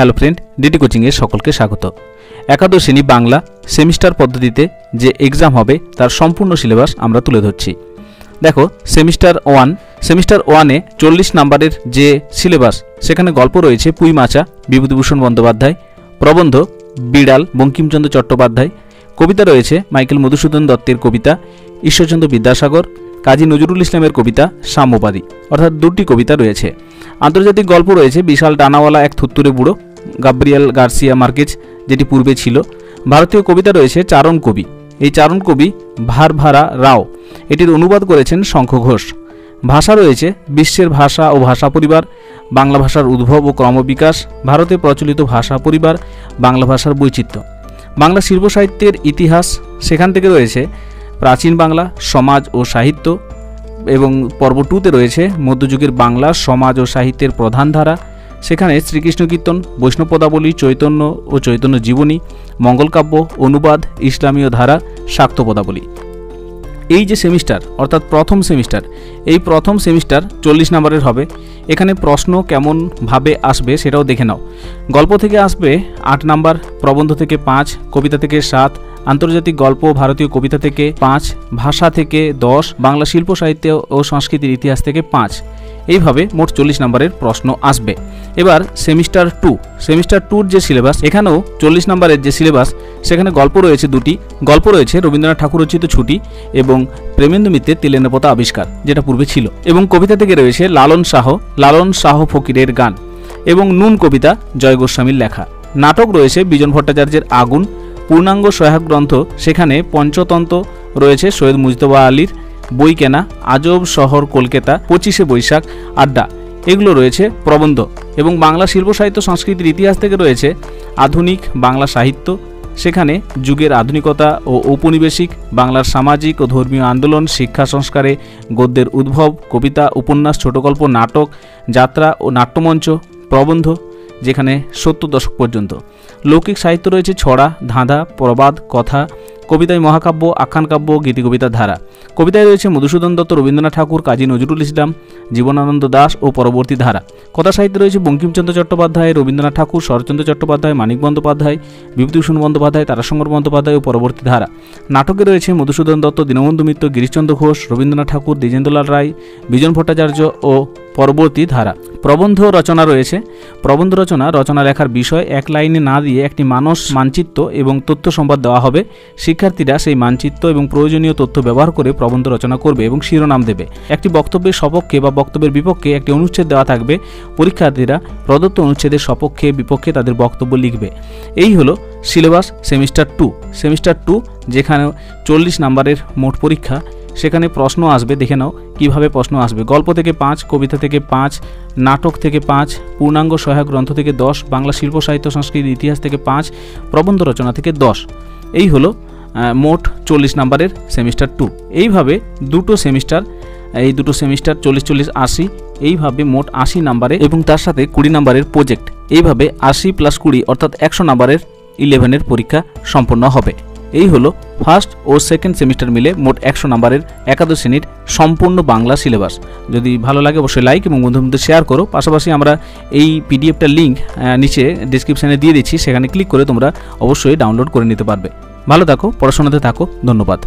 Hello friend, DT কোচিংয়ে সকলকে স্বাগত। একাদশ শ্রেণী বাংলা সেমিস্টার পদ্ধতিতে যে এক্সাম হবে তার সম্পূর্ণ সিলেবাস আমরা তুলে ধরছি। দেখো, সেমিস্টার ওয়ানে 40 নম্বরের যে সিলেবাস, সেখানে গল্প রয়েছে পুঁই মাচা বিভূতিভূষণ বন্দ্যোপাধ্যায়, প্রবন্ধ বিড়াল বঙ্কিমচন্দ্র চট্টোপাধ্যায়, কবিতা রয়েছে মাইকেল মধুসূদন দত্তের কবিতা, ঈশ্বরচন্দ্র বিদ্যাসাগর, কাজী নজরুল ইসলামের কবিতা সাম্যবাদী, অর্থাৎ দুটি কবিতা রয়েছে। আন্তর্জাতিক গল্প রয়েছে বিশাল ডানাওয়ালা এক থুত্তুরে বুড়ো, গাব্রিয়েল গার্সিয়া মার্কেজ, যেটি পূর্বে ছিল। ভারতীয় কবিতা রয়েছে চারণ কবি, এই চারণ কবি ভারভারা রাও, এটির অনুবাদ করেছেন শঙ্খ ঘোষ। ভাষা রয়েছে বিশ্বের ভাষা ও ভাষা পরিবার, বাংলা ভাষার উদ্ভব ও ক্রমবিকাশ, ভারতে প্রচলিত ভাষা পরিবার, বাংলা ভাষার বৈচিত্র্য। বাংলা শিল্প সাহিত্যের ইতিহাস, সেখান থেকে রয়েছে প্রাচীন বাংলা সমাজ ও সাহিত্য, এবং পর্ব 2তে রয়েছে মধ্যযুগের বাংলা সমাজ ও সাহিত্যের প্রধান ধারা, সেখানে শ্রীকৃষ্ণ কীর্তন, বৈষ্ণব পদাবলী, চৈতন্য ও চৈতন্য জীবনী, মঙ্গলকাব্য, অনুবাদ, ইসলামীয় ধারা, শাক্ত পদাবলী। এই যে সেমিস্টার অর্থাৎ প্রথম সেমিস্টার, এই প্রথম সেমিস্টার 40 নম্বরের হবে। এখানে প্রশ্ন কেমনভাবে আসবে সেটাও দেখে নাও। গল্প থেকে আসবে 8 নম্বর, প্রবন্ধ থেকে 5, কবিতা থেকে 7, আন্তর্জাতিক গল্প ভারতীয় কবিতা থেকে 5, ভাষা থেকে 10, বাংলা শিল্প সাহিত্য ও সংস্কৃতির ইতিহাস থেকে 5। এইভাবে মোট 40 নম্বরের প্রশ্ন আসবে। এবার সেমিস্টার 2-র যে সিলেবাস, এখানেও 40 নম্বরের যে সিলেবাস, সেখানে গল্প রয়েছে 2টি। গল্প রয়েছে রবীন্দ্রনাথ ঠাকুর রচিত ছুটি এবং প্রেমেন্দু মিত্রের তিলের পতা আবিষ্কার, যেটা পূর্বে ছিল। এবং কবিতা থেকে রয়েছে লালন শাহ ফকিরের গান এবং নুন কবিতা জয় গোস্বামীর লেখা। নাটক রয়েছে বিজন ভট্টাচার্যের আগুন, পূর্ণাঙ্গ সহায়ক গ্রন্থ, সেখানে পঞ্চতন্ত্র রয়েছে সৈয়দ মুজতবা আলীর, বই কেনা, আজব শহর কলকাতা, 25শে বৈশাখ, আড্ডা, এগুলো রয়েছে প্রবন্ধ। এবং বাংলা শিল্প সাহিত্য সংস্কৃতির ইতিহাস থেকে রয়েছে আধুনিক বাংলা সাহিত্য, সেখানে যুগের আধুনিকতা ও ঔপনিবেশিক, বাংলার সামাজিক ও ধর্মীয় আন্দোলন, শিক্ষা সংস্কারে গদ্যের উদ্ভব, কবিতা, উপন্যাস, ছোটগল্প, নাটক, যাত্রা ও নাট্যমঞ্চ, প্রবন্ধ, যেখানে 70 দশক পর্যন্ত। লৌকিক সাহিত্য রয়েছে ছড়া, ধাঁধা, প্রবাদ, কথা, কবিতায় মহাকাব্য, আখ্যানকাব্য, গীতিকবিতার ধারা। কবিতায় রয়েছে মধুসূদন দত্ত, রবীন্দ্রনাথ ঠাকুর, কাজী নজরুল ইসলাম, জীবনানন্দ দাশ ও পরবর্তী ধারা। কথা সাহিত্যে রয়েছে বঙ্কিমচন্দ্র চট্টোপাধ্যায়, রবীন্দ্রনাথ ঠাকুর, শরৎচন্দ্র চট্টোপাধ্যায়, মানিক বন্দ্যোপাধ্যায়, বিভূতিভূষণ বন্দ্যোপাধ্যায়, তারাশঙ্কর বন্দ্যোপাধ্যায় ও পরবর্তী ধারা। নাটকে রয়েছে মধুসূদন দত্ত, দীনবন্ধু মিত্র, গিরিশচন্দ্র ঘোষ, রবীন্দ্রনাথ ঠাকুর, দ্বিজেন্দ্রলাল রায়, বিজন ভট্টাচার্য ও পরবর্তী ধারা। প্রবন্ধ রচনা রয়েছে। প্রবন্ধ রচনা লেখার বিষয় এক লাইনে না দিয়ে একটি মানস মানচিত্র এবং তথ্য সম্পদ দেওয়া হবে। শিক্ষার্থীরা সেই মানচিত্র এবং প্রয়োজনীয় তথ্য ব্যবহার করে প্রবন্ধ রচনা করবে এবং শিরোনাম দেবে। একটি বক্তব্যের সপক্ষে বা বক্তব্যের বিপক্ষে একটি অনুচ্ছেদ দেওয়া থাকবে। পরীক্ষার্থীরা প্রদত্ত অনুচ্ছেদের সপক্ষে বিপক্ষে তাদের বক্তব্য লিখবে। এই হলো সিলেবাস সেমিস্টার 2, যেখানে 40 নম্বরের মোট পরীক্ষা। সেখানে প্রশ্ন আসবে, দেখে নাও কিভাবে প্রশ্ন আসবে। গল্প থেকে 5, কবিতা থেকে 5, নাটক থেকে 5, পূর্ণাঙ্গ সহায়ক গ্রন্থ থেকে 10, বাংলা শিল্প সাহিত্য সংস্কৃতির ইতিহাস থেকে 5, প্রবন্ধ রচনা থেকে 10। এই হলো মোট 40 নম্বরের সেমিস্টার 2। এইভাবে দুটো সেমিস্টার 40, 80, এইভাবে মোট 80 নম্বরে এবং তার সাথে 20 নম্বরের প্রজেক্ট, এইভাবে 80 + 20 অর্থাৎ 100 নম্বরের 11-এর পরীক্ষা সম্পন্ন হবে। এই হলো ফার্স্ট ও সেকেন্ড সেমিস্টার মিলে মোট 100 নম্বরের একাদশ শ্রেণীর সম্পূর্ণ বাংলা সিলেবাস। যদি ভালো লাগে অবশ্যই লাইক এবং বন্ধুদের মধ্যে শেয়ার করো। পাশাপাশি আমরা এই পিডিএফটার লিঙ্ক নিচে ডেসক্রিপশানে দিয়ে দিচ্ছি, সেখানে ক্লিক করে তোমরা অবশ্যই ডাউনলোড করে নিতে পারবে। ভালো থাকো, পড়াশোনাতে থাকো, ধন্যবাদ।